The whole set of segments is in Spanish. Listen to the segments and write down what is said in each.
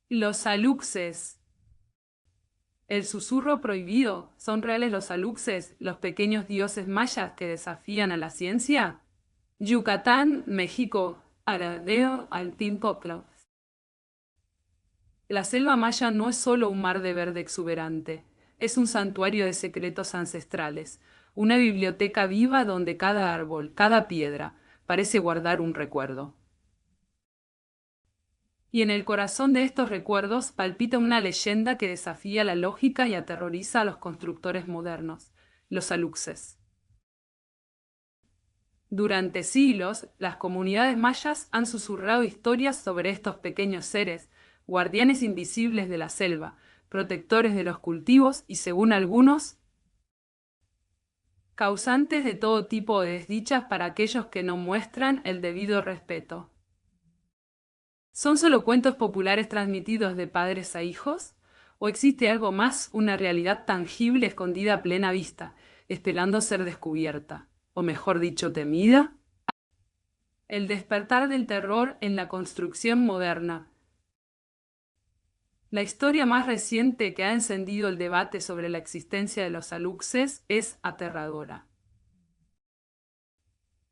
Los aluxes. El susurro prohibido. ¿Son reales los aluxes, los pequeños dioses mayas que desafían a la ciencia? Yucatán, México. Aradeo Altíncoclo. La selva maya no es solo un mar de verde exuberante, es un santuario de secretos ancestrales, una biblioteca viva donde cada árbol, cada piedra, parece guardar un recuerdo. Y en el corazón de estos recuerdos palpita una leyenda que desafía la lógica y aterroriza a los constructores modernos, los aluxes. Durante siglos, las comunidades mayas han susurrado historias sobre estos pequeños seres, guardianes invisibles de la selva, protectores de los cultivos y, según algunos, causantes de todo tipo de desdichas para aquellos que no muestran el debido respeto. ¿Son solo cuentos populares transmitidos de padres a hijos? ¿O existe algo más, una realidad tangible escondida a plena vista, esperando ser descubierta? ¿O mejor dicho, temida? El despertar del terror en la construcción moderna. La historia más reciente que ha encendido el debate sobre la existencia de los aluxes es aterradora.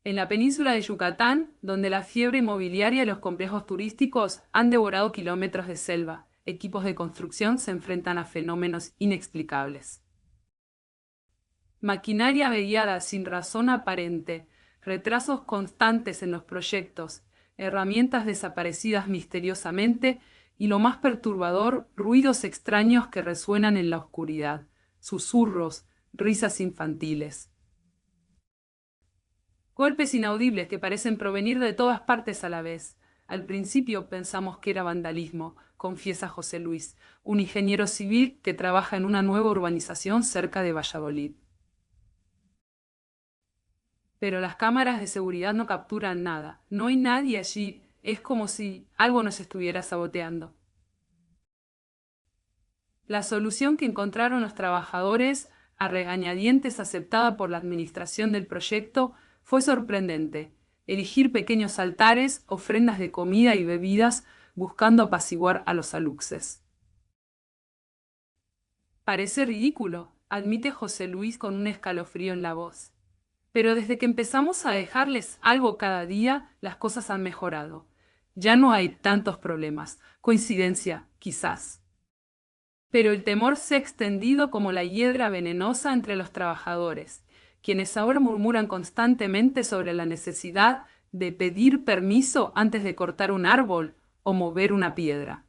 En la península de Yucatán, donde la fiebre inmobiliaria y los complejos turísticos han devorado kilómetros de selva, equipos de construcción se enfrentan a fenómenos inexplicables. Maquinaria averiada sin razón aparente, retrasos constantes en los proyectos, herramientas desaparecidas misteriosamente y, lo más perturbador, ruidos extraños que resuenan en la oscuridad, susurros, risas infantiles. Golpes inaudibles que parecen provenir de todas partes a la vez. Al principio pensamos que era vandalismo, confiesa José Luis, un ingeniero civil que trabaja en una nueva urbanización cerca de Valladolid. Pero las cámaras de seguridad no capturan nada. No hay nadie allí. Es como si algo nos estuviera saboteando. La solución que encontraron los trabajadores, a regañadientes aceptada por la administración del proyecto, fue sorprendente. Erigir pequeños altares, ofrendas de comida y bebidas, buscando apaciguar a los aluxes. Parece ridículo, admite José Luis con un escalofrío en la voz. Pero desde que empezamos a dejarles algo cada día, las cosas han mejorado. Ya no hay tantos problemas. Coincidencia, quizás. Pero el temor se ha extendido como la hiedra venenosa entre los trabajadores, quienes ahora murmuran constantemente sobre la necesidad de pedir permiso antes de cortar un árbol o mover una piedra.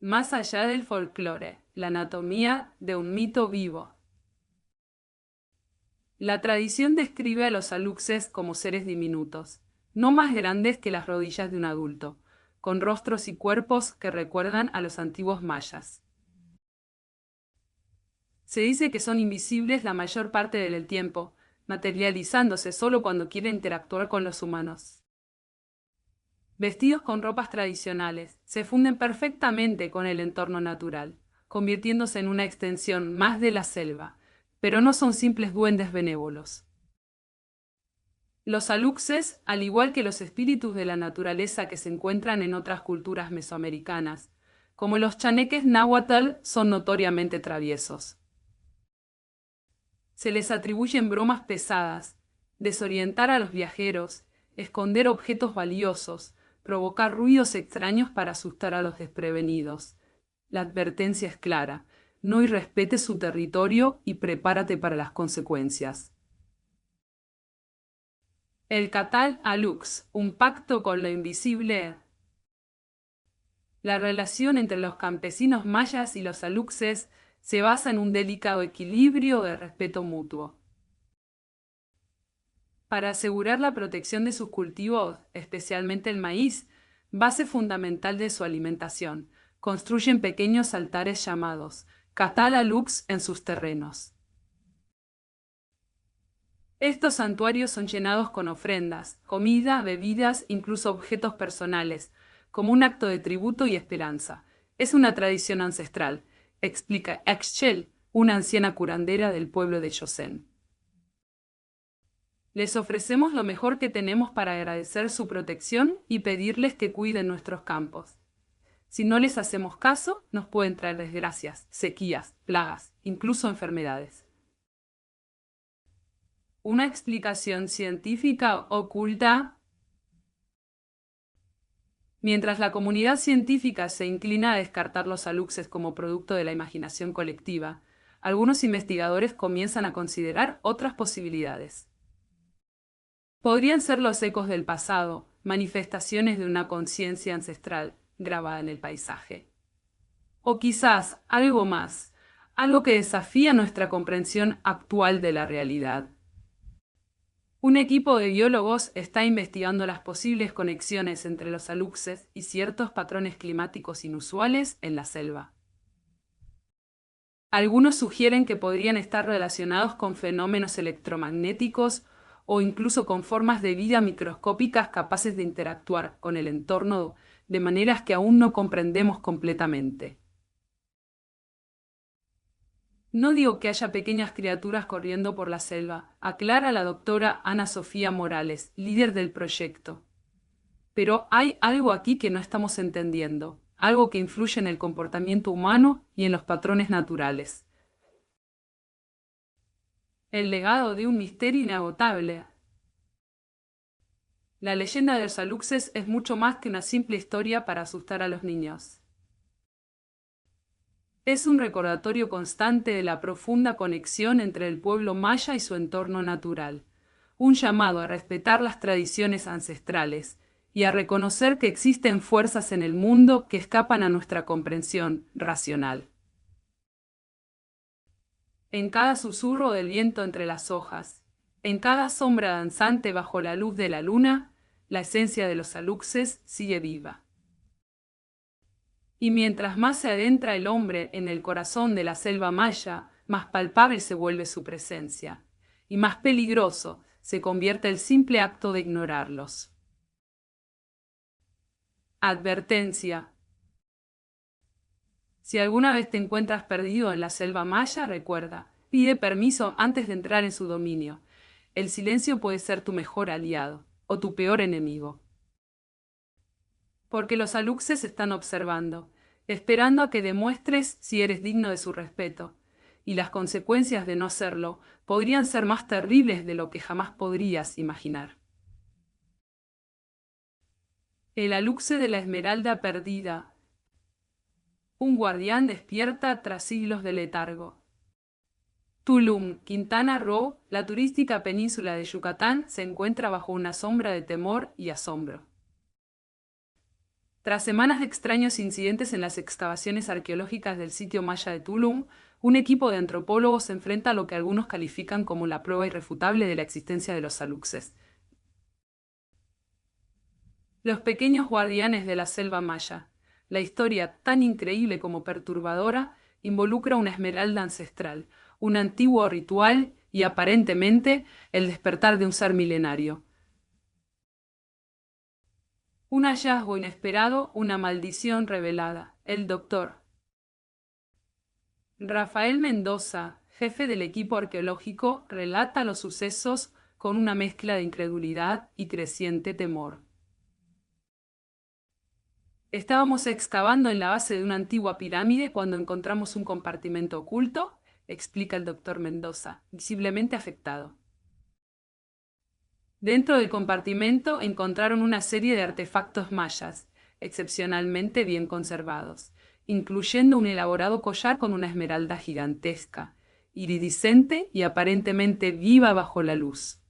Más allá del folclore, la anatomía de un mito vivo. La tradición describe a los aluxes como seres diminutos, no más grandes que las rodillas de un adulto, con rostros y cuerpos que recuerdan a los antiguos mayas. Se dice que son invisibles la mayor parte del tiempo, materializándose solo cuando quieren interactuar con los humanos. Vestidos con ropas tradicionales, se funden perfectamente con el entorno natural, convirtiéndose en una extensión más de la selva, pero no son simples duendes benévolos. Los aluxes, al igual que los espíritus de la naturaleza que se encuentran en otras culturas mesoamericanas, como los chaneques náhuatl, son notoriamente traviesos. Se les atribuyen bromas pesadas, desorientar a los viajeros, esconder objetos valiosos, provocar ruidos extraños para asustar a los desprevenidos. La advertencia es clara: no irrespete su territorio y prepárate para las consecuencias. El Catal Alux, un pacto con lo invisible. La relación entre los campesinos mayas y los aluxes se basa en un delicado equilibrio de respeto mutuo. Para asegurar la protección de sus cultivos, especialmente el maíz, base fundamental de su alimentación, construyen pequeños altares llamados Catal Alux en sus terrenos. Estos santuarios son llenados con ofrendas, comida, bebidas, incluso objetos personales, como un acto de tributo y esperanza. Es una tradición ancestral, explica Axchel, una anciana curandera del pueblo de Chosén. Les ofrecemos lo mejor que tenemos para agradecer su protección y pedirles que cuiden nuestros campos. Si no les hacemos caso, nos pueden traer desgracias, sequías, plagas, incluso enfermedades. Una explicación científica oculta. Mientras la comunidad científica se inclina a descartar los aluxes como producto de la imaginación colectiva, algunos investigadores comienzan a considerar otras posibilidades. Podrían ser los ecos del pasado, manifestaciones de una conciencia ancestral grabada en el paisaje. O quizás algo más, algo que desafía nuestra comprensión actual de la realidad. Un equipo de biólogos está investigando las posibles conexiones entre los aluxes y ciertos patrones climáticos inusuales en la selva. Algunos sugieren que podrían estar relacionados con fenómenos electromagnéticos o incluso con formas de vida microscópicas capaces de interactuar con el entorno de maneras que aún no comprendemos completamente. No digo que haya pequeñas criaturas corriendo por la selva, aclara la doctora Ana Sofía Morales, líder del proyecto. Pero hay algo aquí que no estamos entendiendo, algo que influye en el comportamiento humano y en los patrones naturales. El legado de un misterio inagotable. La leyenda de los aluxes es mucho más que una simple historia para asustar a los niños. Es un recordatorio constante de la profunda conexión entre el pueblo maya y su entorno natural, un llamado a respetar las tradiciones ancestrales y a reconocer que existen fuerzas en el mundo que escapan a nuestra comprensión racional. En cada susurro del viento entre las hojas, en cada sombra danzante bajo la luz de la luna, la esencia de los aluxes sigue viva. Y mientras más se adentra el hombre en el corazón de la selva maya, más palpable se vuelve su presencia, y más peligroso se convierte el simple acto de ignorarlos. Advertencia. Si alguna vez te encuentras perdido en la selva maya, recuerda, pide permiso antes de entrar en su dominio. El silencio puede ser tu mejor aliado, o tu peor enemigo. Porque los aluxes están observando, esperando a que demuestres si eres digno de su respeto, y las consecuencias de no serlo podrían ser más terribles de lo que jamás podrías imaginar. El aluxe de la esmeralda perdida. Un guardián despierta tras siglos de letargo. Tulum, Quintana Roo, la turística península de Yucatán, se encuentra bajo una sombra de temor y asombro. Tras semanas de extraños incidentes en las excavaciones arqueológicas del sitio maya de Tulum, un equipo de antropólogos se enfrenta a lo que algunos califican como la prueba irrefutable de la existencia de los aluxes. Los pequeños guardianes de la selva maya. La historia, tan increíble como perturbadora, involucra una esmeralda ancestral, un antiguo ritual y, aparentemente, el despertar de un ser milenario. Un hallazgo inesperado, una maldición revelada. El doctor Rafael Mendoza, jefe del equipo arqueológico, relata los sucesos con una mezcla de incredulidad y creciente temor. Estábamos excavando en la base de una antigua pirámide cuando encontramos un compartimento oculto, explica el doctor Mendoza, visiblemente afectado. Dentro del compartimento encontraron una serie de artefactos mayas, excepcionalmente bien conservados, incluyendo un elaborado collar con una esmeralda gigantesca, iridiscente y aparentemente viva bajo la luz.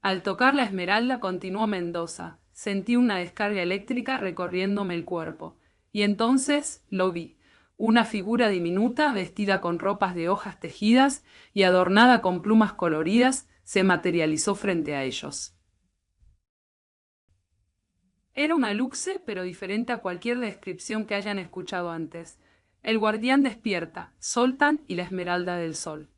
Al tocar la esmeralda, continuó Mendoza, sentí una descarga eléctrica recorriéndome el cuerpo, y entonces lo vi. Una figura diminuta, vestida con ropas de hojas tejidas y adornada con plumas coloridas, se materializó frente a ellos. Era un aluxe, pero diferente a cualquier descripción que hayan escuchado antes. El guardián despierta, Zoltán y la esmeralda del sol.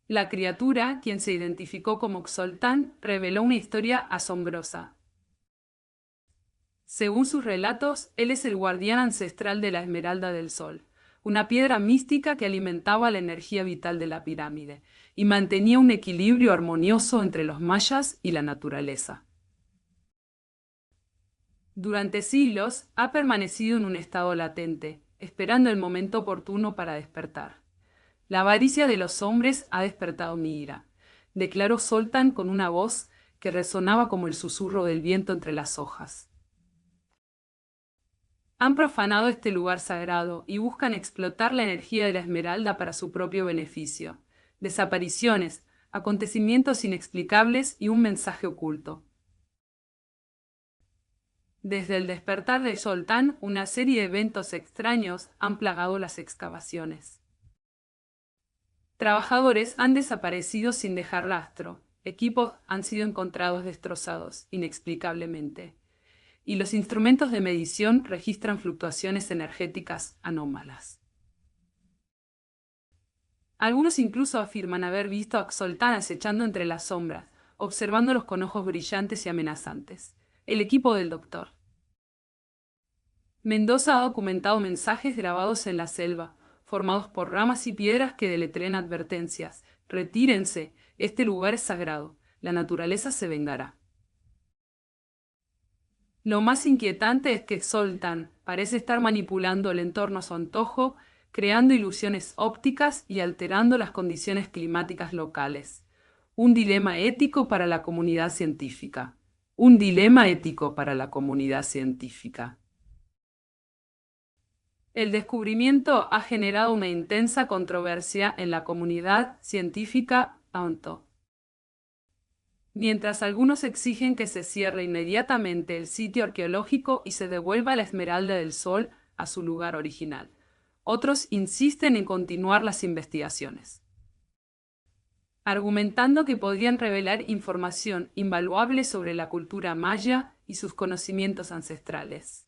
La criatura, quien se identificó como Xoltán, reveló una historia asombrosa. Según sus relatos, él es el guardián ancestral de la Esmeralda del Sol, una piedra mística que alimentaba la energía vital de la pirámide y mantenía un equilibrio armonioso entre los mayas y la naturaleza. Durante siglos ha permanecido en un estado latente, esperando el momento oportuno para despertar. La avaricia de los hombres ha despertado mi ira, declaró Zoltán con una voz que resonaba como el susurro del viento entre las hojas. Han profanado este lugar sagrado y buscan explotar la energía de la esmeralda para su propio beneficio. Desapariciones, acontecimientos inexplicables y un mensaje oculto. Desde el despertar de Zoltán, una serie de eventos extraños han plagado las excavaciones. Trabajadores han desaparecido sin dejar rastro, equipos han sido encontrados destrozados, inexplicablemente, y los instrumentos de medición registran fluctuaciones energéticas anómalas. Algunos incluso afirman haber visto a Zoltán acechando entre las sombras, observándolos con ojos brillantes y amenazantes. El equipo del Dr. Mendoza ha documentado mensajes grabados en la selva, formados por ramas y piedras que deletrean advertencias. Retírense, este lugar es sagrado, la naturaleza se vengará. Lo más inquietante es que Zoltán parece estar manipulando el entorno a su antojo, creando ilusiones ópticas y alterando las condiciones climáticas locales. Un dilema ético para la comunidad científica. Un dilema ético para la comunidad científica. El descubrimiento ha generado una intensa controversia en la comunidad científica, tanto. Mientras algunos exigen que se cierre inmediatamente el sitio arqueológico y se devuelva la Esmeralda del Sol a su lugar original, otros insisten en continuar las investigaciones, argumentando que podrían revelar información invaluable sobre la cultura maya y sus conocimientos ancestrales.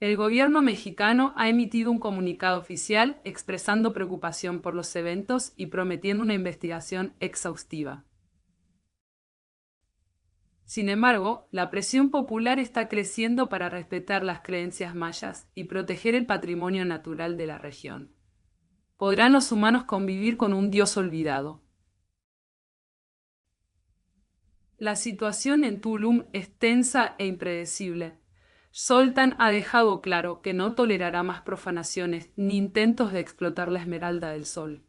El gobierno mexicano ha emitido un comunicado oficial expresando preocupación por los eventos y prometiendo una investigación exhaustiva. Sin embargo, la presión popular está creciendo para respetar las creencias mayas y proteger el patrimonio natural de la región. ¿Podrán los humanos convivir con un dios olvidado? La situación en Tulum es tensa e impredecible. Zoltán ha dejado claro que no tolerará más profanaciones ni intentos de explotar la Esmeralda del Sol.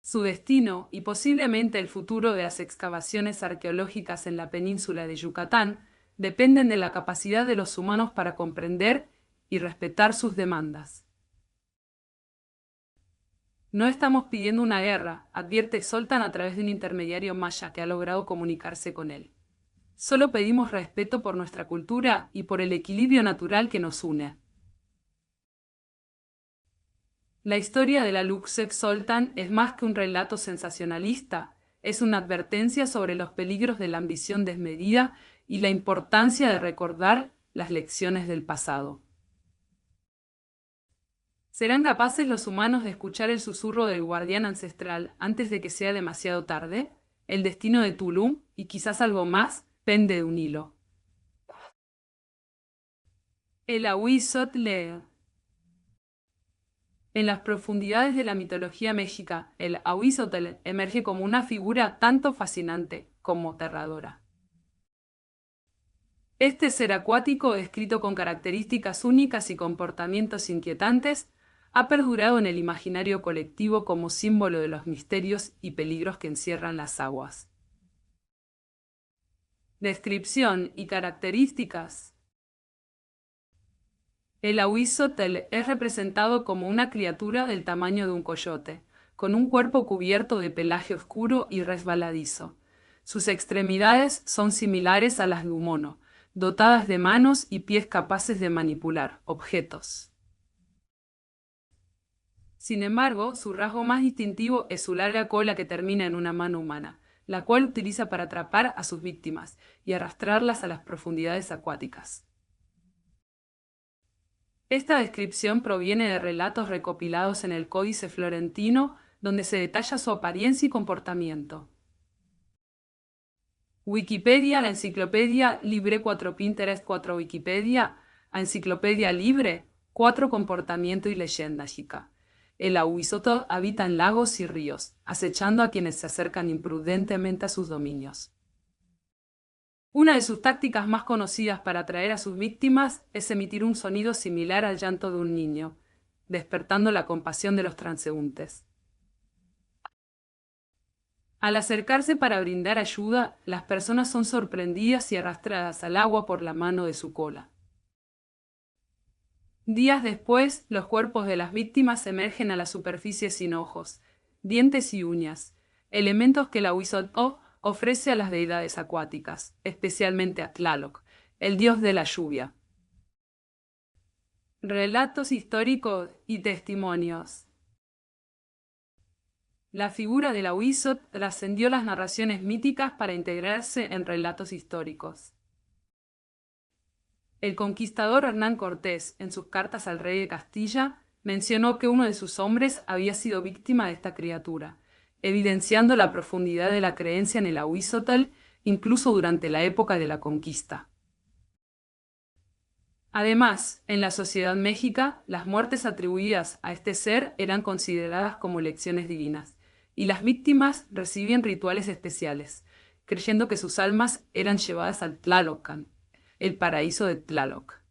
Su destino y posiblemente el futuro de las excavaciones arqueológicas en la península de Yucatán dependen de la capacidad de los humanos para comprender y respetar sus demandas. No estamos pidiendo una guerra, advierte Zoltán a través de un intermediario maya que ha logrado comunicarse con él. Solo pedimos respeto por nuestra cultura y por el equilibrio natural que nos une. La historia de la Luxor Zoltán es más que un relato sensacionalista, es una advertencia sobre los peligros de la ambición desmedida y la importancia de recordar las lecciones del pasado. ¿Serán capaces los humanos de escuchar el susurro del guardián ancestral antes de que sea demasiado tarde? El destino de Tulum, y quizás algo más, pende de un hilo. El Ahuizotl. En las profundidades de la mitología mexica, el Ahuizotl emerge como una figura tanto fascinante como aterradora. Este ser acuático, descrito con características únicas y comportamientos inquietantes, ha perdurado en el imaginario colectivo como símbolo de los misterios y peligros que encierran las aguas. Descripción y características. El Ahuizotl es representado como una criatura del tamaño de un coyote, con un cuerpo cubierto de pelaje oscuro y resbaladizo. Sus extremidades son similares a las de un mono, dotadas de manos y pies capaces de manipular objetos. Sin embargo, su rasgo más distintivo es su larga cola que termina en una mano humana, la cual utiliza para atrapar a sus víctimas y arrastrarlas a las profundidades acuáticas. Esta descripción proviene de relatos recopilados en el Códice Florentino, donde se detalla su apariencia y comportamiento. Wikipedia, la enciclopedia Libre 4 Pinterest 4 Wikipedia, enciclopedia libre 4. Comportamiento y leyenda chica. El Ahuizotl habita en lagos y ríos, acechando a quienes se acercan imprudentemente a sus dominios. Una de sus tácticas más conocidas para atraer a sus víctimas es emitir un sonido similar al llanto de un niño, despertando la compasión de los transeúntes. Al acercarse para brindar ayuda, las personas son sorprendidas y arrastradas al agua por la mano de su cola. Días después, los cuerpos de las víctimas emergen a la superficie sin ojos, dientes y uñas, elementos que el Ahuizotl ofrece a las deidades acuáticas, especialmente a Tlaloc, el dios de la lluvia. Relatos históricos y testimonios. La figura del Ahuizotl trascendió las narraciones míticas para integrarse en relatos históricos. El conquistador Hernán Cortés, en sus cartas al rey de Castilla, mencionó que uno de sus hombres había sido víctima de esta criatura, evidenciando la profundidad de la creencia en el Ahuizotl incluso durante la época de la conquista. Además, en la sociedad mexica, las muertes atribuidas a este ser eran consideradas como lecciones divinas, y las víctimas recibían rituales especiales, creyendo que sus almas eran llevadas al Tlalocan, el paraíso de Tlaloc.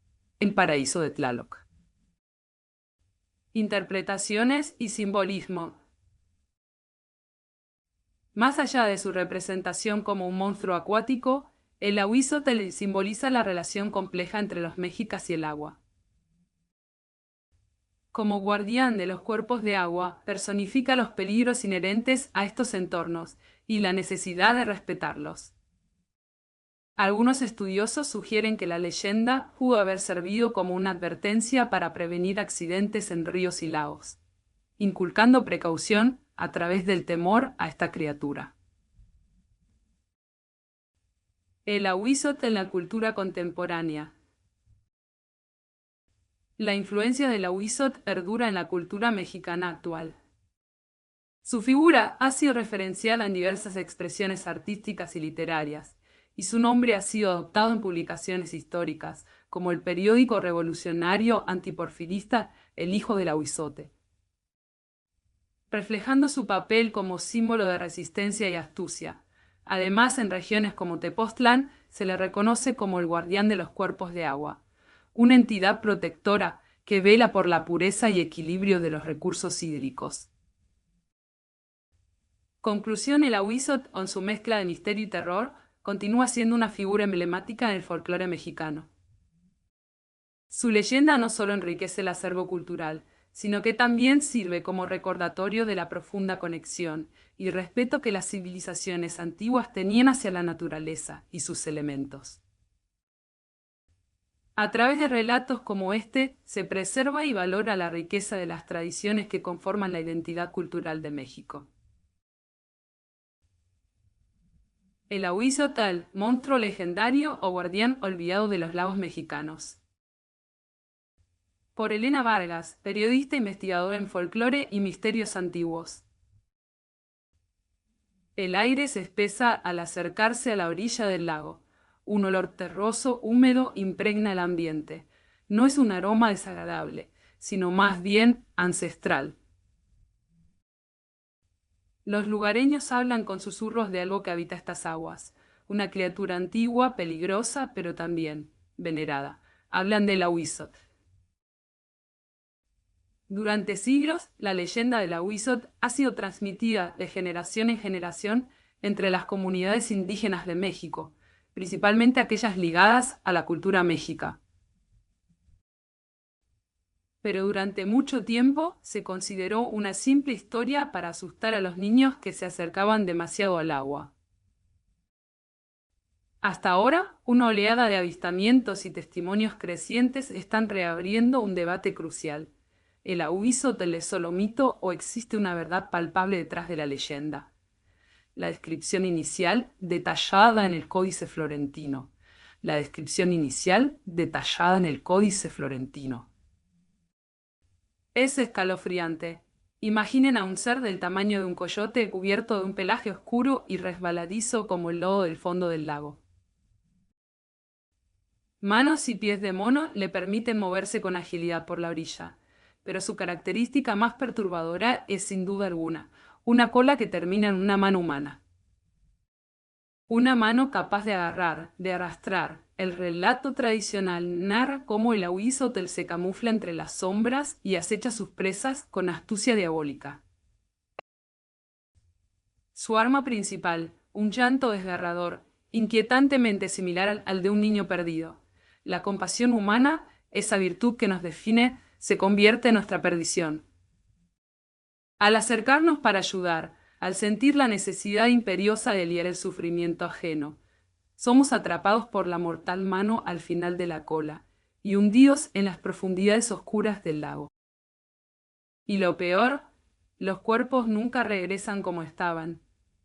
Interpretaciones y simbolismo. Más allá de su representación como un monstruo acuático, el Ahuizotl simboliza la relación compleja entre los mexicas y el agua. Como guardián de los cuerpos de agua, personifica los peligros inherentes a estos entornos y la necesidad de respetarlos. Algunos estudiosos sugieren que la leyenda pudo haber servido como una advertencia para prevenir accidentes en ríos y lagos, inculcando precaución a través del temor a esta criatura. El Ahuizotl en la cultura contemporánea. La influencia del Ahuizotl perdura en la cultura mexicana actual. Su figura ha sido referencial en diversas expresiones artísticas y literarias, y su nombre ha sido adoptado en publicaciones históricas, como el periódico revolucionario antiporfirista El Hijo del Ahuizote, reflejando su papel como símbolo de resistencia y astucia. Además, en regiones como Tepoztlán se le reconoce como el guardián de los cuerpos de agua, una entidad protectora que vela por la pureza y equilibrio de los recursos hídricos. Conclusión: el Ahuizotl, con su mezcla de misterio y terror, continúa siendo una figura emblemática en el folclore mexicano. Su leyenda no solo enriquece el acervo cultural, sino que también sirve como recordatorio de la profunda conexión y respeto que las civilizaciones antiguas tenían hacia la naturaleza y sus elementos. A través de relatos como este, se preserva y valora la riqueza de las tradiciones que conforman la identidad cultural de México. El Ahuizotl, monstruo legendario o guardián olvidado de los lagos mexicanos. Por Elena Vargas, periodista investigadora en folclore y misterios antiguos. El aire se espesa al acercarse a la orilla del lago. Un olor terroso, húmedo, impregna el ambiente. No es un aroma desagradable, sino más bien ancestral. Los lugareños hablan con susurros de algo que habita estas aguas, una criatura antigua, peligrosa, pero también venerada. Hablan del Ahuizotl. Durante siglos, la leyenda del Ahuizotl ha sido transmitida de generación en generación entre las comunidades indígenas de México, principalmente aquellas ligadas a la cultura mexica. Pero durante mucho tiempo se consideró una simple historia para asustar a los niños que se acercaban demasiado al agua. Hasta ahora, una oleada de avistamientos y testimonios crecientes están reabriendo un debate crucial. ¿El Ahuizotl es solo mito o existe una verdad palpable detrás de la leyenda? La descripción inicial detallada en el Códice Florentino. La descripción inicial detallada en el Códice Florentino. Es escalofriante. Imaginen a un ser del tamaño de un coyote cubierto de un pelaje oscuro y resbaladizo como el lodo del fondo del lago. Manos y pies de mono le permiten moverse con agilidad por la orilla, pero su característica más perturbadora es sin duda alguna una cola que termina en una mano humana. Una mano capaz de agarrar, de arrastrar. El relato tradicional narra cómo el Ahuizotl se camufla entre las sombras y acecha a sus presas con astucia diabólica. Su arma principal, un llanto desgarrador, inquietantemente similar al de un niño perdido. La compasión humana, esa virtud que nos define, se convierte en nuestra perdición. Al acercarnos para ayudar, al sentir la necesidad imperiosa de aliviar el sufrimiento ajeno, somos atrapados por la mortal mano al final de la cola y hundidos en las profundidades oscuras del lago. Y lo peor, los cuerpos nunca regresan como estaban.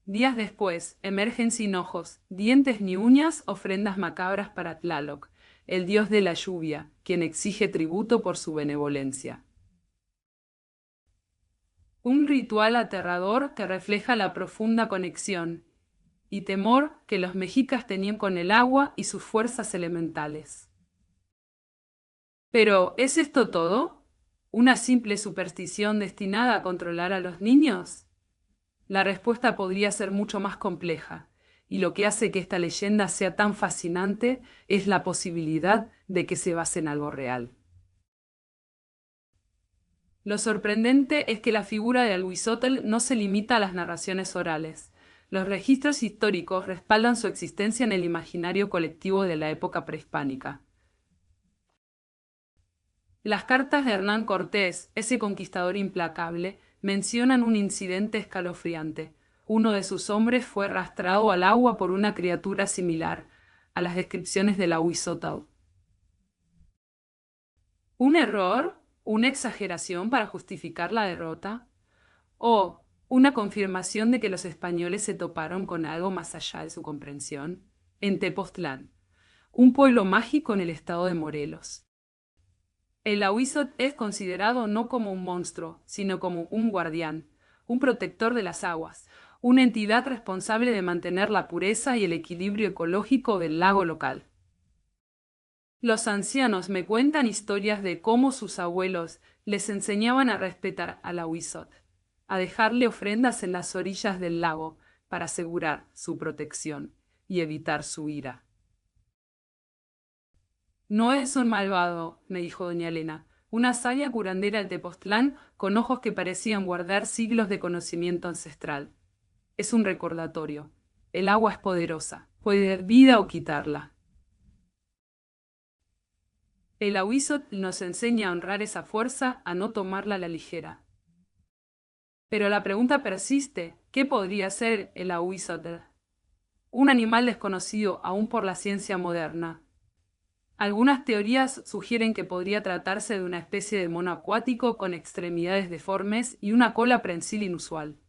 Días después, emergen sin ojos, dientes ni uñas, ofrendas macabras para Tlaloc, el dios de la lluvia, quien exige tributo por su benevolencia. Un ritual aterrador que refleja la profunda conexión y temor que los mexicas tenían con el agua y sus fuerzas elementales. Pero, ¿es esto todo? ¿Una simple superstición destinada a controlar a los niños? La respuesta podría ser mucho más compleja, y lo que hace que esta leyenda sea tan fascinante es la posibilidad de que se base en algo real. Lo sorprendente es que la figura de Alhuizotl no se limita a las narraciones orales. Los registros históricos respaldan su existencia en el imaginario colectivo de la época prehispánica. Las cartas de Hernán Cortés, ese conquistador implacable, mencionan un incidente escalofriante. Uno de sus hombres fue arrastrado al agua por una criatura similar a las descripciones de la Huizotl. ¿Un error? ¿Una exageración para justificar la derrota? ¿O una confirmación de que los españoles se toparon con algo más allá de su comprensión? En Tepoztlán, un pueblo mágico en el estado de Morelos. El Ahuizotl es considerado no como un monstruo, sino como un guardián, un protector de las aguas, una entidad responsable de mantener la pureza y el equilibrio ecológico del lago local. Los ancianos me cuentan historias de cómo sus abuelos les enseñaban a respetar al Ahuizotl, a dejarle ofrendas en las orillas del lago para asegurar su protección y evitar su ira. No es un malvado, me dijo doña Elena, una sabia curandera de Tepoztlán con ojos que parecían guardar siglos de conocimiento ancestral. Es un recordatorio. El agua es poderosa, puede dar vida o quitarla. El Ahuizotl nos enseña a honrar esa fuerza, a no tomarla a la ligera. Pero la pregunta persiste, ¿qué podría ser el Ahuizotl? Un animal desconocido aún por la ciencia moderna. Algunas teorías sugieren que podría tratarse de una especie de mono acuático con extremidades deformes y una cola prensil inusual.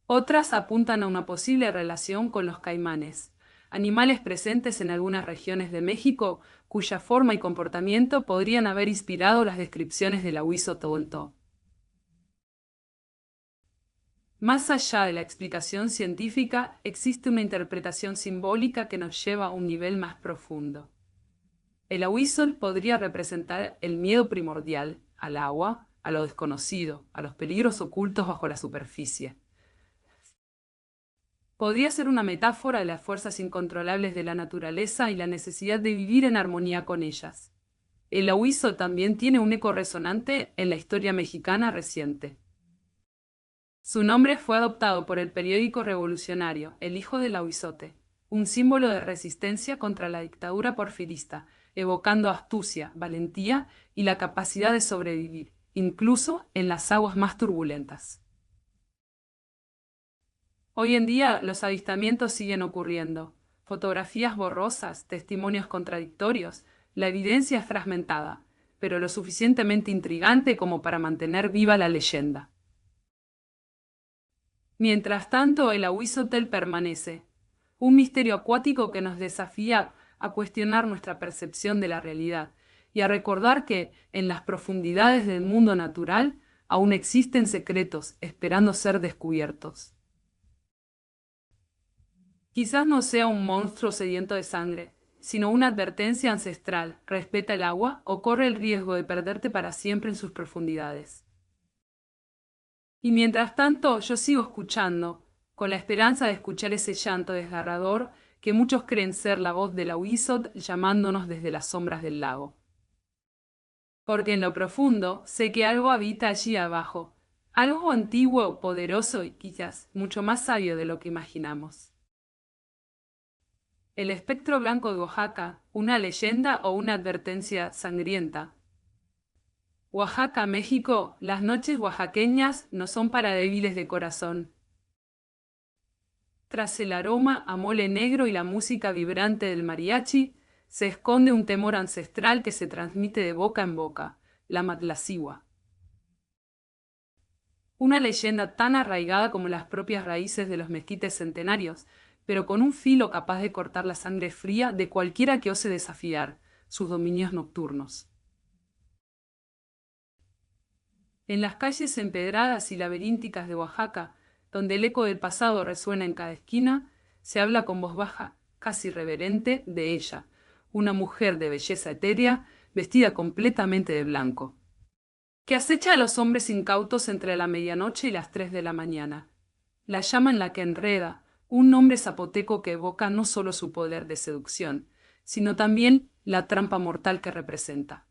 Otras apuntan a una posible relación con los caimanes, animales presentes en algunas regiones de México cuya forma y comportamiento podrían haber inspirado las descripciones del Ahuizotl. Más allá de la explicación científica, existe una interpretación simbólica que nos lleva a un nivel más profundo. El Ahuizotl podría representar el miedo primordial al agua, a lo desconocido, a los peligros ocultos bajo la superficie. Podría ser una metáfora de las fuerzas incontrolables de la naturaleza y la necesidad de vivir en armonía con ellas. El Ahuizotl también tiene un eco resonante en la historia mexicana reciente. Su nombre fue adoptado por el periódico revolucionario El Hijo del Ahuizote, un símbolo de resistencia contra la dictadura porfirista, evocando astucia, valentía y la capacidad de sobrevivir, incluso en las aguas más turbulentas. Hoy en día los avistamientos siguen ocurriendo. Fotografías borrosas, testimonios contradictorios, la evidencia es fragmentada, pero lo suficientemente intrigante como para mantener viva la leyenda. Mientras tanto, el Ahuizotl permanece, un misterio acuático que nos desafía a cuestionar nuestra percepción de la realidad y a recordar que, en las profundidades del mundo natural, aún existen secretos esperando ser descubiertos. Quizás no sea un monstruo sediento de sangre, sino una advertencia ancestral: respeta el agua o corre el riesgo de perderte para siempre en sus profundidades. Y mientras tanto, yo sigo escuchando, con la esperanza de escuchar ese llanto desgarrador que muchos creen ser la voz de la Uizot llamándonos desde las sombras del lago. Porque en lo profundo sé que algo habita allí abajo, algo antiguo, poderoso y quizás mucho más sabio de lo que imaginamos. El espectro blanco de Oaxaca, una leyenda o una advertencia sangrienta. Oaxaca, México, las noches oaxaqueñas no son para débiles de corazón. Tras el aroma a mole negro y la música vibrante del mariachi, se esconde un temor ancestral que se transmite de boca en boca: la matlacigua. Una leyenda tan arraigada como las propias raíces de los mezquites centenarios, pero con un filo capaz de cortar la sangre fría de cualquiera que ose desafiar sus dominios nocturnos. En las calles empedradas y laberínticas de Oaxaca, donde el eco del pasado resuena en cada esquina, se habla con voz baja, casi reverente, de ella, una mujer de belleza etérea, vestida completamente de blanco, que acecha a los hombres incautos entre la medianoche y las 3 de la mañana. La llama en la que enreda, un nombre zapoteco que evoca no solo su poder de seducción, sino también la trampa mortal que representa.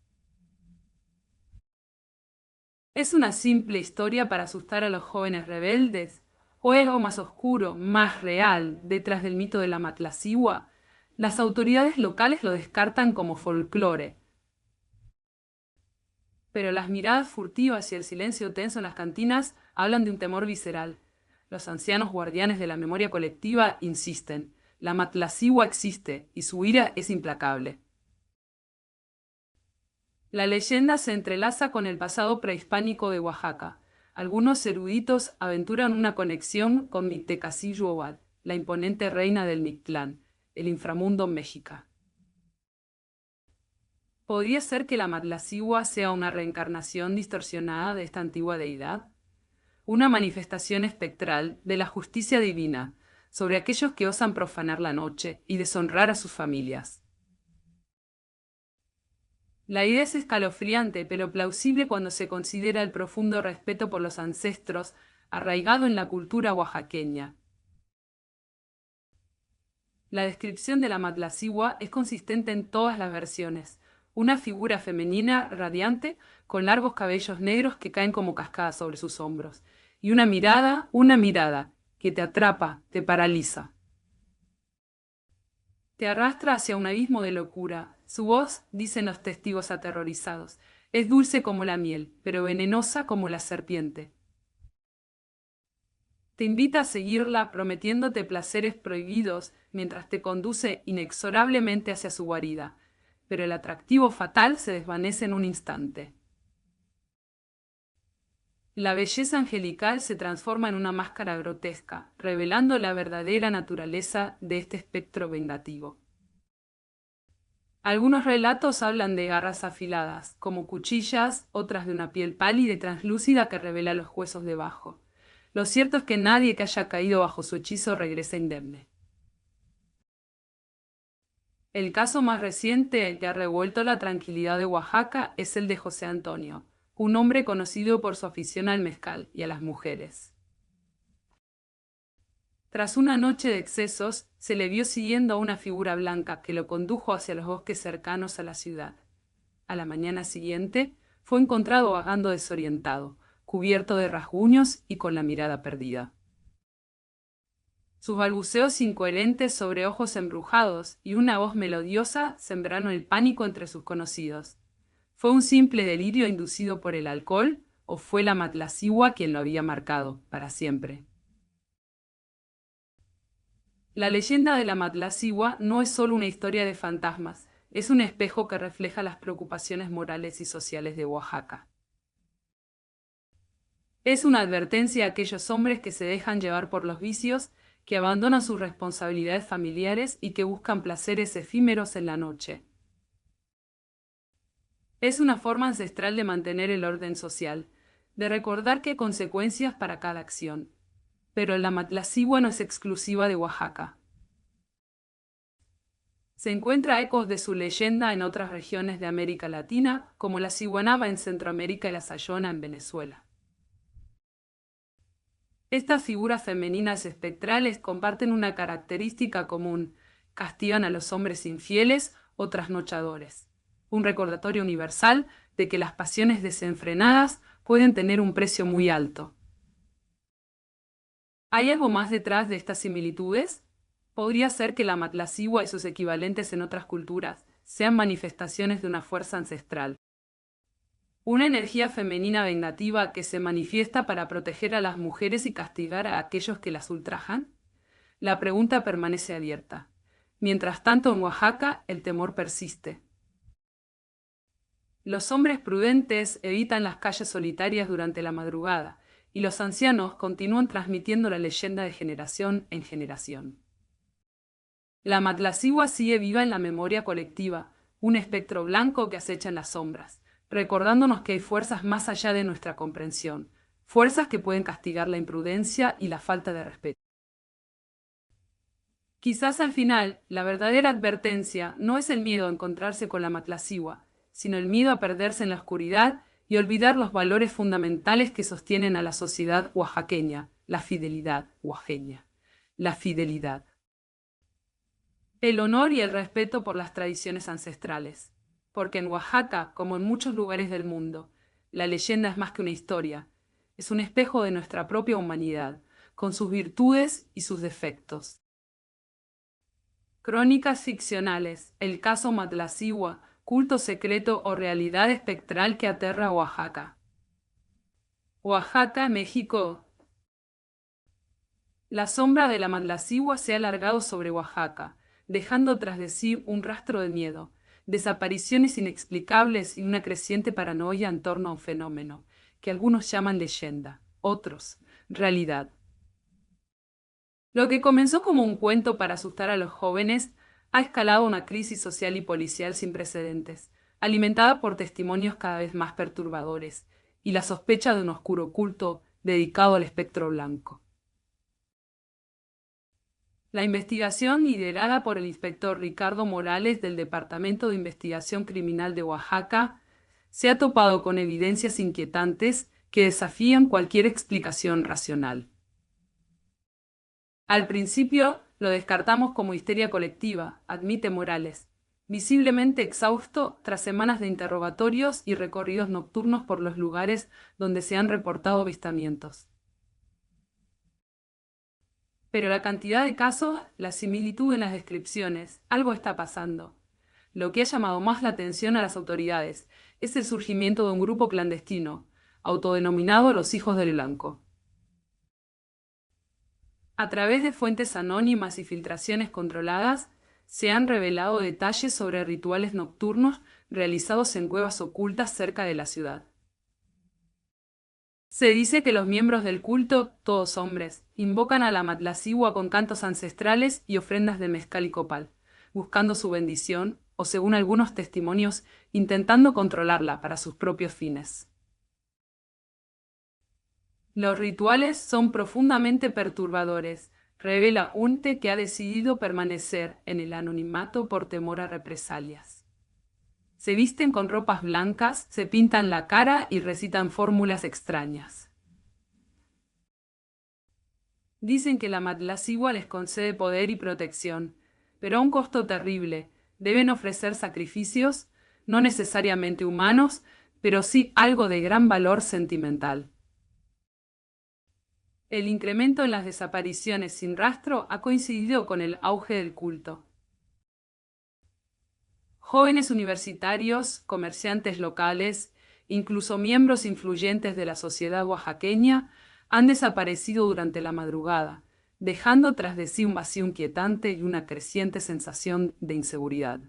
¿Es una simple historia para asustar a los jóvenes rebeldes? ¿O hay algo más oscuro, más real, detrás del mito de la matlacigua? Las autoridades locales lo descartan como folclore, pero las miradas furtivas y el silencio tenso en las cantinas hablan de un temor visceral. Los ancianos guardianes de la memoria colectiva insisten: la matlacigua existe y su ira es implacable. La leyenda se entrelaza con el pasado prehispánico de Oaxaca. Algunos eruditos aventuran una conexión con Mictecacihuatl, la imponente reina del Mictlán, el inframundo mexica. ¿Podría ser que la matlacigua sea una reencarnación distorsionada de esta antigua deidad? Una manifestación espectral de la justicia divina sobre aquellos que osan profanar la noche y deshonrar a sus familias. La idea es escalofriante, pero plausible cuando se considera el profundo respeto por los ancestros arraigado en la cultura oaxaqueña. La descripción de la matlacigua es consistente en todas las versiones: una figura femenina radiante, con largos cabellos negros que caen como cascadas sobre sus hombros, y una mirada, que te atrapa, te paraliza. Te arrastra hacia un abismo de locura. Su voz, dicen los testigos aterrorizados, es dulce como la miel, pero venenosa como la serpiente. Te invita a seguirla, prometiéndote placeres prohibidos mientras te conduce inexorablemente hacia su guarida, pero el atractivo fatal se desvanece en un instante. La belleza angelical se transforma en una máscara grotesca, revelando la verdadera naturaleza de este espectro vengativo. Algunos relatos hablan de garras afiladas, como cuchillas, otras de una piel pálida y translúcida que revela los huesos debajo. Lo cierto es que nadie que haya caído bajo su hechizo regresa indemne. El caso más reciente que ha revuelto la tranquilidad de Oaxaca es el de José Antonio, un hombre conocido por su afición al mezcal y a las mujeres. Tras una noche de excesos, se le vio siguiendo a una figura blanca que lo condujo hacia los bosques cercanos a la ciudad. A la mañana siguiente, fue encontrado vagando desorientado, cubierto de rasguños y con la mirada perdida. Sus balbuceos incoherentes sobre ojos embrujados y una voz melodiosa sembraron el pánico entre sus conocidos. ¿Fue un simple delirio inducido por el alcohol o fue la matlacigua quien lo había marcado para siempre? La leyenda de la matlacigua no es solo una historia de fantasmas, es un espejo que refleja las preocupaciones morales y sociales de Oaxaca. Es una advertencia a aquellos hombres que se dejan llevar por los vicios, que abandonan sus responsabilidades familiares y que buscan placeres efímeros en la noche. Es una forma ancestral de mantener el orden social, de recordar que hay consecuencias para cada acción. Pero la matlacigua no es exclusiva de Oaxaca. Se encuentra ecos de su leyenda en otras regiones de América Latina, como la ciguanaba en Centroamérica y la sayona en Venezuela. Estas figuras femeninas espectrales comparten una característica común: castigan a los hombres infieles o trasnochadores. Un recordatorio universal de que las pasiones desenfrenadas pueden tener un precio muy alto. ¿Hay algo más detrás de estas similitudes? Podría ser que la Matlacigua y sus equivalentes en otras culturas sean manifestaciones de una fuerza ancestral. Una energía femenina vengativa que se manifiesta para proteger a las mujeres y castigar a aquellos que las ultrajan. La pregunta permanece abierta. Mientras tanto, en Oaxaca, el temor persiste. Los hombres prudentes evitan las calles solitarias durante la madrugada, y los ancianos continúan transmitiendo la leyenda de generación en generación. La Matlacigua sigue viva en la memoria colectiva, un espectro blanco que acecha en las sombras, recordándonos que hay fuerzas más allá de nuestra comprensión, fuerzas que pueden castigar la imprudencia y la falta de respeto. Quizás al final, la verdadera advertencia no es el miedo a encontrarse con la Matlacigua, sino el miedo a perderse en la oscuridad y olvidar los valores fundamentales que sostienen a la sociedad oaxaqueña, la fidelidad oaxeña, la fidelidad. El honor y el respeto por las tradiciones ancestrales. Porque en Oaxaca, como en muchos lugares del mundo, la leyenda es más que una historia, es un espejo de nuestra propia humanidad, con sus virtudes y sus defectos. Crónicas ficcionales, el caso Matlacigua, culto secreto o realidad espectral que aterra a Oaxaca. Oaxaca, México. La sombra de la Matlacigua se ha alargado sobre Oaxaca, dejando tras de sí un rastro de miedo, desapariciones inexplicables y una creciente paranoia en torno a un fenómeno, que algunos llaman leyenda, otros, realidad. Lo que comenzó como un cuento para asustar a los jóvenes ha escalado una crisis social y policial sin precedentes, alimentada por testimonios cada vez más perturbadores y la sospecha de un oscuro culto dedicado al espectro blanco. La investigación, liderada por el inspector Ricardo Morales del Departamento de Investigación Criminal de Oaxaca, se ha topado con evidencias inquietantes que desafían cualquier explicación racional. Al principio lo descartamos como histeria colectiva, admite Morales, visiblemente exhausto tras semanas de interrogatorios y recorridos nocturnos por los lugares donde se han reportado avistamientos. Pero la cantidad de casos, la similitud en las descripciones, algo está pasando. Lo que ha llamado más la atención a las autoridades es el surgimiento de un grupo clandestino, autodenominado los Hijos del Blanco. A través de fuentes anónimas y filtraciones controladas, se han revelado detalles sobre rituales nocturnos realizados en cuevas ocultas cerca de la ciudad. Se dice que los miembros del culto, todos hombres, invocan a la Matlacigua con cantos ancestrales y ofrendas de mezcal y copal, buscando su bendición o, según algunos testimonios, intentando controlarla para sus propios fines. Los rituales son profundamente perturbadores, revela UNTE, que ha decidido permanecer en el anonimato por temor a represalias. Se visten con ropas blancas, se pintan la cara y recitan fórmulas extrañas. Dicen que la Matlacigua les concede poder y protección, pero a un costo terrible. Deben ofrecer sacrificios, no necesariamente humanos, pero sí algo de gran valor sentimental. El incremento en las desapariciones sin rastro ha coincidido con el auge del culto. Jóvenes universitarios, comerciantes locales, incluso miembros influyentes de la sociedad oaxaqueña, han desaparecido durante la madrugada, dejando tras de sí un vacío inquietante y una creciente sensación de inseguridad.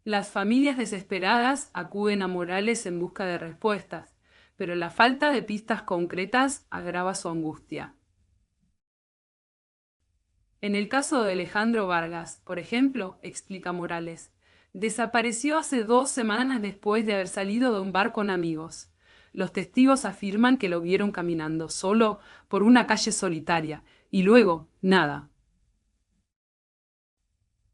Las familias desesperadas acuden a Morales en busca de respuestas, pero la falta de pistas concretas agrava su angustia. En el caso de Alejandro Vargas, por ejemplo, explica Morales, desapareció hace 2 semanas después de haber salido de un bar con amigos. Los testigos afirman que lo vieron caminando solo por una calle solitaria y luego nada.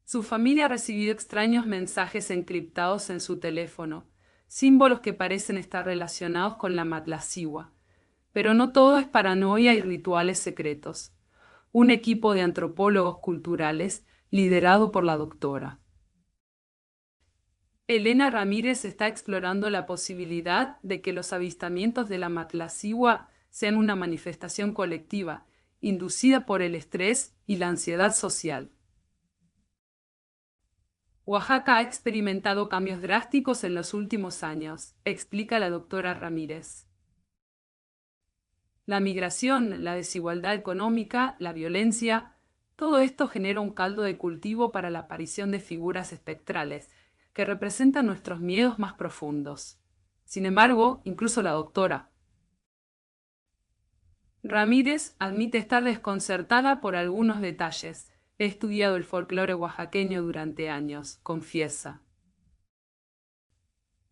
Su familia ha recibido extraños mensajes encriptados en su teléfono, símbolos que parecen estar relacionados con la Matlacigua. Pero no todo es paranoia y rituales secretos. Un equipo de antropólogos culturales, liderado por la doctora Elena Ramírez, está explorando la posibilidad de que los avistamientos de la Matlacigua sean una manifestación colectiva, inducida por el estrés y la ansiedad social. Oaxaca ha experimentado cambios drásticos en los últimos años, explica la doctora Ramírez. La migración, la desigualdad económica, la violencia, todo esto genera un caldo de cultivo para la aparición de figuras espectrales, que representan nuestros miedos más profundos. Sin embargo, incluso la doctora Ramírez admite estar desconcertada por algunos detalles. He estudiado el folclore oaxaqueño durante años, confiesa.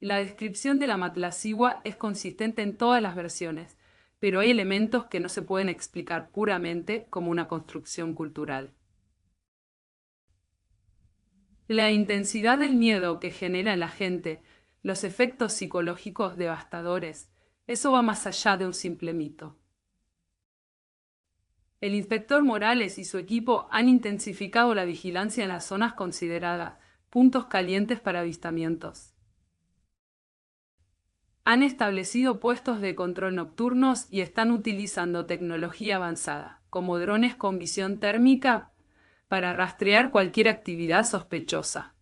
La descripción de la Matlacigua es consistente en todas las versiones, pero hay elementos que no se pueden explicar puramente como una construcción cultural. La intensidad del miedo que genera en la gente, los efectos psicológicos devastadores, eso va más allá de un simple mito. El inspector Morales y su equipo han intensificado la vigilancia en las zonas consideradas puntos calientes para avistamientos. Han establecido puestos de control nocturnos y están utilizando tecnología avanzada, como drones con visión térmica, para rastrear cualquier actividad sospechosa.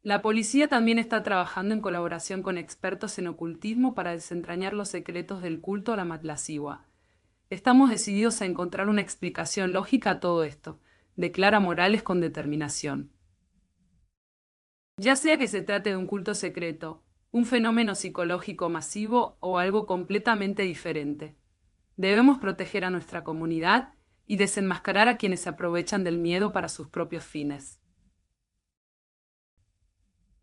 La policía también está trabajando en colaboración con expertos en ocultismo para desentrañar los secretos del culto a la Matlacigua. Estamos decididos a encontrar una explicación lógica a todo esto, declara Morales con determinación. Ya sea que se trate de un culto secreto, un fenómeno psicológico masivo o algo completamente diferente. Debemos proteger a nuestra comunidad y desenmascarar a quienes se aprovechan del miedo para sus propios fines.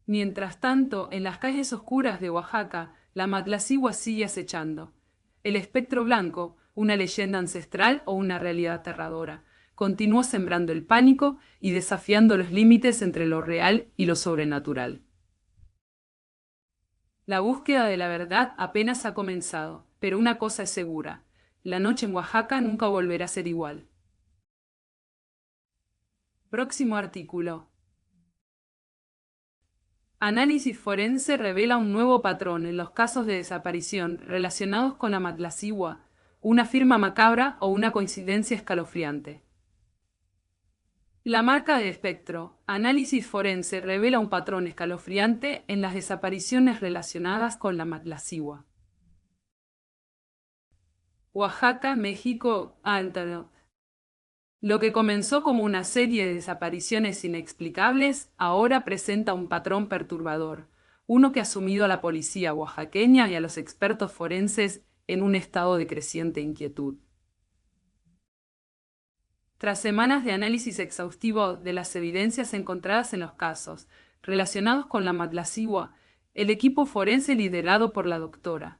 Mientras tanto, en las calles oscuras de Oaxaca, la Matlacigua sigue acechando. El espectro blanco, una leyenda ancestral o una realidad aterradora, continúa sembrando el pánico y desafiando los límites entre lo real y lo sobrenatural. La búsqueda de la verdad apenas ha comenzado, pero una cosa es segura: la noche en Oaxaca nunca volverá a ser igual. Próximo artículo. Análisis forense revela un nuevo patrón en los casos de desaparición relacionados con la Matlacigua, una firma macabra o una coincidencia escalofriante. La marca de espectro. Análisis forense revela un patrón escalofriante en las desapariciones relacionadas con la Matlacigua. Oaxaca, México, Altano. Lo que comenzó como una serie de desapariciones inexplicables, ahora presenta un patrón perturbador, uno que ha sumido a la policía oaxaqueña y a los expertos forenses en un estado de creciente inquietud. Tras semanas de análisis exhaustivo de las evidencias encontradas en los casos relacionados con la Matlacigua, el equipo forense liderado por la doctora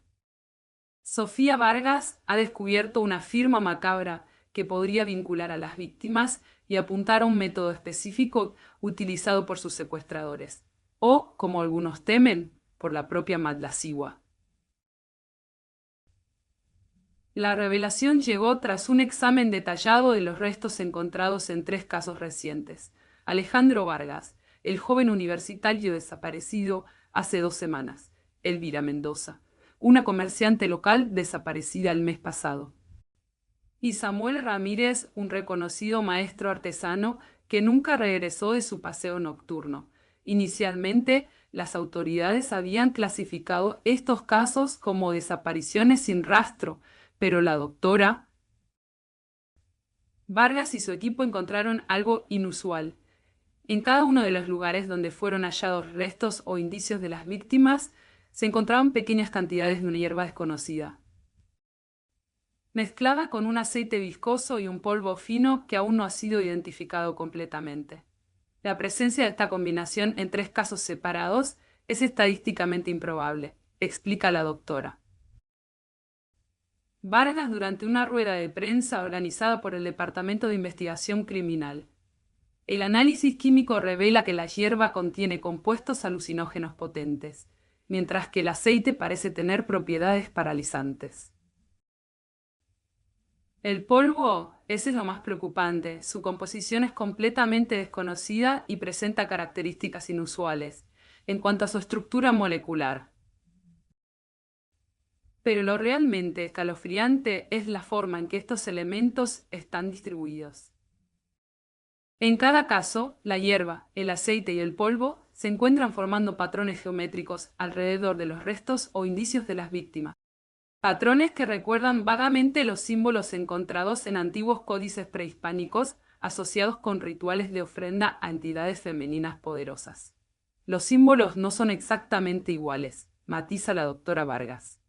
Sofía Vargas ha descubierto una firma macabra que podría vincular a las víctimas y apuntar a un método específico utilizado por sus secuestradores, o, como algunos temen, por la propia Matlacigua. La revelación llegó tras un examen detallado de los restos encontrados en 3 casos recientes. Alejandro Vargas, el joven universitario desaparecido hace 2 semanas. Elvira Mendoza, una comerciante local desaparecida el mes pasado. Y Samuel Ramírez, un reconocido maestro artesano que nunca regresó de su paseo nocturno. Inicialmente, las autoridades habían clasificado estos casos como desapariciones sin rastro, pero la doctora Vargas y su equipo encontraron algo inusual. En cada uno de los lugares donde fueron hallados restos o indicios de las víctimas, se encontraban pequeñas cantidades de una hierba desconocida, mezclada con un aceite viscoso y un polvo fino que aún no ha sido identificado completamente. La presencia de esta combinación en 3 casos separados es estadísticamente improbable, explica la doctora Vargas durante una rueda de prensa organizada por el Departamento de Investigación Criminal. El análisis químico revela que la hierba contiene compuestos alucinógenos potentes, mientras que el aceite parece tener propiedades paralizantes. El polvo, ese es lo más preocupante. Su composición es completamente desconocida y presenta características inusuales en cuanto a su estructura molecular. Pero lo realmente escalofriante es la forma en que estos elementos están distribuidos. En cada caso, la hierba, el aceite y el polvo se encuentran formando patrones geométricos alrededor de los restos o indicios de las víctimas. Patrones que recuerdan vagamente los símbolos encontrados en antiguos códices prehispánicos asociados con rituales de ofrenda a entidades femeninas poderosas. Los símbolos no son exactamente iguales, matiza la doctora Vargas.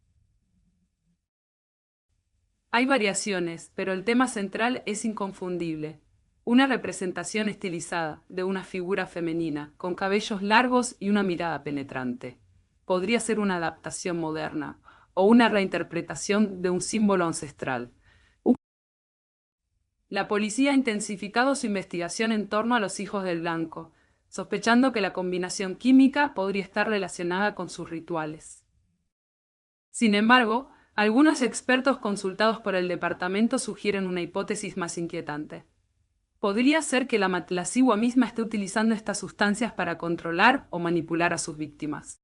Hay variaciones, pero el tema central es inconfundible. Una representación estilizada de una figura femenina, con cabellos largos y una mirada penetrante. Podría ser una adaptación moderna, o una reinterpretación de un símbolo ancestral. La policía ha intensificado su investigación en torno a los hijos del blanco, sospechando que la combinación química podría estar relacionada con sus rituales. Sin embargo, algunos expertos consultados por el departamento sugieren una hipótesis más inquietante. Podría ser que la Matlacigua misma esté utilizando estas sustancias para controlar o manipular a sus víctimas.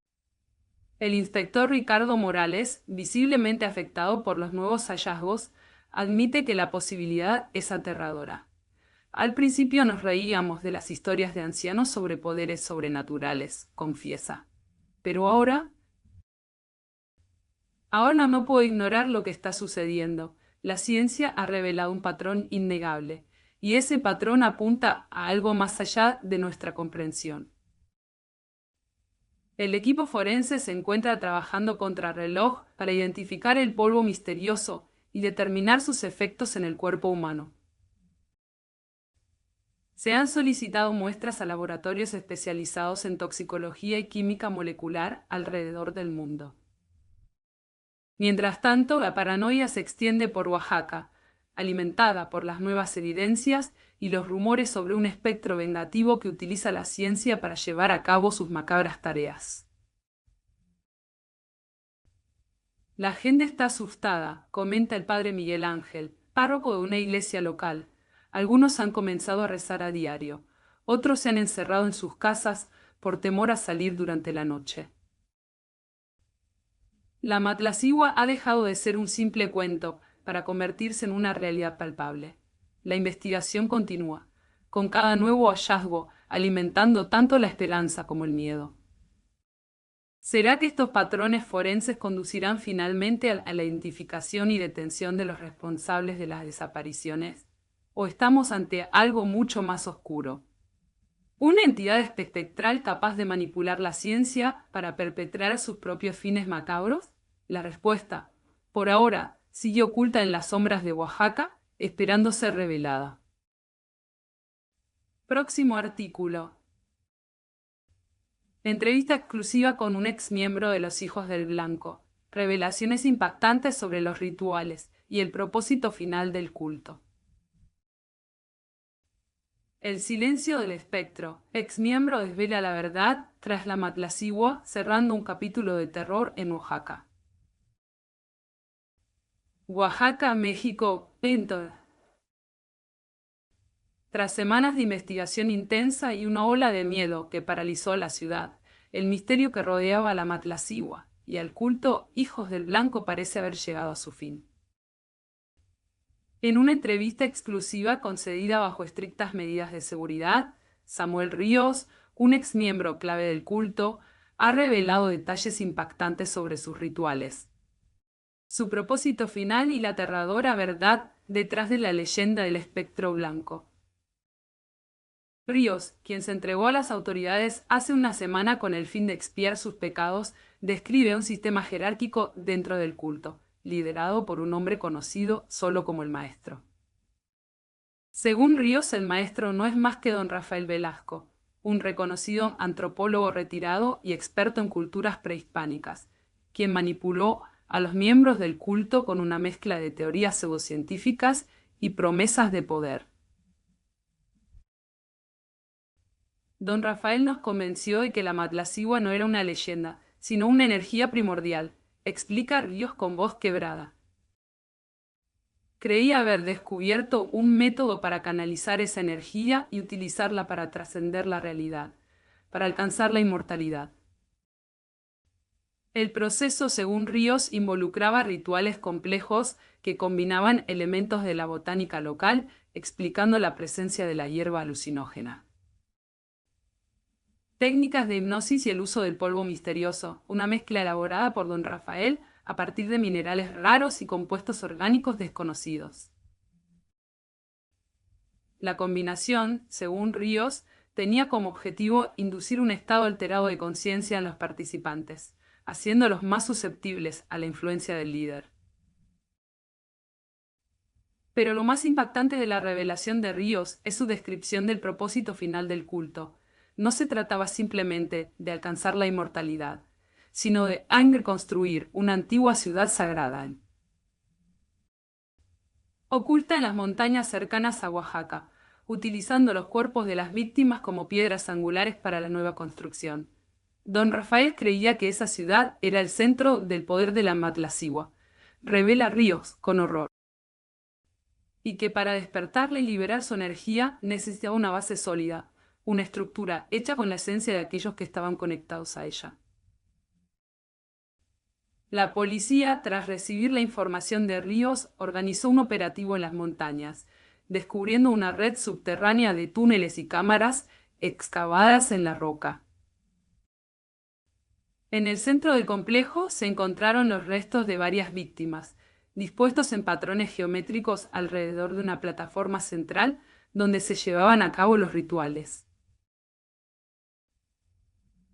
El inspector Ricardo Morales, visiblemente afectado por los nuevos hallazgos, admite que la posibilidad es aterradora. Al principio nos reíamos de las historias de ancianos sobre poderes sobrenaturales, confiesa. Pero ahora no puedo ignorar lo que está sucediendo. La ciencia ha revelado un patrón innegable, y ese patrón apunta a algo más allá de nuestra comprensión. El equipo forense se encuentra trabajando contrarreloj para identificar el polvo misterioso y determinar sus efectos en el cuerpo humano. Se han solicitado muestras a laboratorios especializados en toxicología y química molecular alrededor del mundo. Mientras tanto, la paranoia se extiende por Oaxaca, alimentada por las nuevas evidencias y los rumores sobre un espectro vengativo que utiliza la ciencia para llevar a cabo sus macabras tareas. La gente está asustada, comenta el padre Miguel Ángel, párroco de una iglesia local. Algunos han comenzado a rezar a diario, otros se han encerrado en sus casas por temor a salir durante la noche. La Matlacigua ha dejado de ser un simple cuento para convertirse en una realidad palpable. La investigación continúa, con cada nuevo hallazgo alimentando tanto la esperanza como el miedo. ¿Será que estos patrones forenses conducirán finalmente a la identificación y detención de los responsables de las desapariciones? ¿O estamos ante algo mucho más oscuro? ¿Una entidad espectral capaz de manipular la ciencia para perpetrar sus propios fines macabros? La respuesta, por ahora, sigue oculta en las sombras de Oaxaca, esperando ser revelada. Próximo artículo. Entrevista exclusiva con un ex miembro de los Hijos del Blanco. Revelaciones impactantes sobre los rituales y el propósito final del culto. El silencio del espectro. Ex miembro desvela la verdad tras la Matlacigua, cerrando un capítulo de terror en Oaxaca. Oaxaca, México, Pinto. Tras semanas de investigación intensa y una ola de miedo que paralizó la ciudad, el misterio que rodeaba a la Matlacigua y al culto Hijos del Blanco parece haber llegado a su fin. En una entrevista exclusiva concedida bajo estrictas medidas de seguridad, Samuel Ríos, un exmiembro clave del culto, ha revelado detalles impactantes sobre sus rituales, su propósito final y la aterradora verdad detrás de la leyenda del espectro blanco. Ríos, quien se entregó a las autoridades hace una semana con el fin de expiar sus pecados, describe un sistema jerárquico dentro del culto, liderado por un hombre conocido solo como el Maestro. Según Ríos, el Maestro no es más que don Rafael Velasco, un reconocido antropólogo retirado y experto en culturas prehispánicas, quien manipuló a los miembros del culto con una mezcla de teorías pseudocientíficas y promesas de poder. Don Rafael nos convenció de que la Matlacigua no era una leyenda, sino una energía primordial, explica Ríos con voz quebrada. Creía haber descubierto un método para canalizar esa energía y utilizarla para trascender la realidad, para alcanzar la inmortalidad. El proceso, según Ríos, involucraba rituales complejos que combinaban elementos de la botánica local, explicando la presencia de la hierba alucinógena. Técnicas de hipnosis y el uso del polvo misterioso, una mezcla elaborada por don Rafael a partir de minerales raros y compuestos orgánicos desconocidos. La combinación, según Ríos, tenía como objetivo inducir un estado alterado de conciencia en los participantes, haciéndolos más susceptibles a la influencia del líder. Pero lo más impactante de la revelación de Ríos es su descripción del propósito final del culto. No se trataba simplemente de alcanzar la inmortalidad, sino de reconstruir una antigua ciudad sagrada, oculta en las montañas cercanas a Oaxaca, utilizando los cuerpos de las víctimas como piedras angulares para la nueva construcción. Don Rafael creía que esa ciudad era el centro del poder de la Matlacigua. Revela Ríos con horror. Y que para despertarla y liberar su energía necesitaba una base sólida, una estructura hecha con la esencia de aquellos que estaban conectados a ella. La policía, tras recibir la información de Ríos, organizó un operativo en las montañas, descubriendo una red subterránea de túneles y cámaras excavadas en la roca. En el centro del complejo se encontraron los restos de varias víctimas, dispuestos en patrones geométricos alrededor de una plataforma central donde se llevaban a cabo los rituales.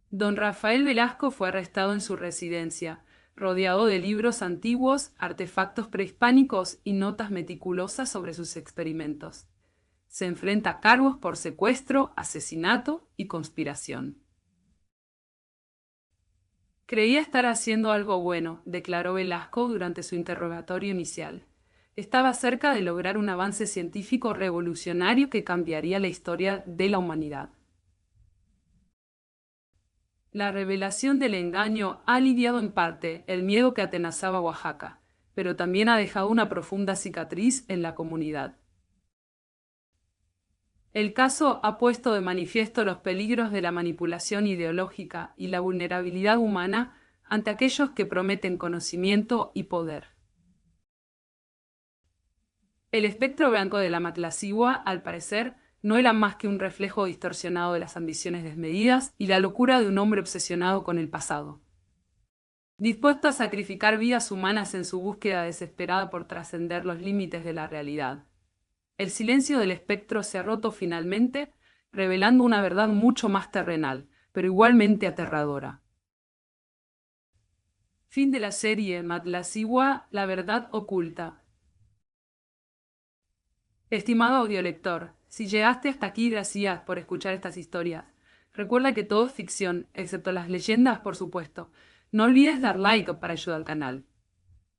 Don Rafael Velasco fue arrestado en su residencia, rodeado de libros antiguos, artefactos prehispánicos y notas meticulosas sobre sus experimentos. Se enfrenta a cargos por secuestro, asesinato y conspiración. Creía estar haciendo algo bueno, declaró Velasco durante su interrogatorio inicial. Estaba cerca de lograr un avance científico revolucionario que cambiaría la historia de la humanidad. La revelación del engaño ha aliviado en parte el miedo que atenazaba a Oaxaca, pero también ha dejado una profunda cicatriz en la comunidad. El caso ha puesto de manifiesto los peligros de la manipulación ideológica y la vulnerabilidad humana ante aquellos que prometen conocimiento y poder. El espectro blanco de la Matlacigua, al parecer, no era más que un reflejo distorsionado de las ambiciones desmedidas y la locura de un hombre obsesionado con el pasado. Dispuesto a sacrificar vidas humanas en su búsqueda desesperada por trascender los límites de la realidad. El silencio del espectro se ha roto finalmente, revelando una verdad mucho más terrenal, pero igualmente aterradora. Fin de la serie Matlacigua, la verdad oculta. Estimado audiolector, si llegaste hasta aquí, gracias por escuchar estas historias. Recuerda que todo es ficción, excepto las leyendas, por supuesto. No olvides dar like para ayudar al canal.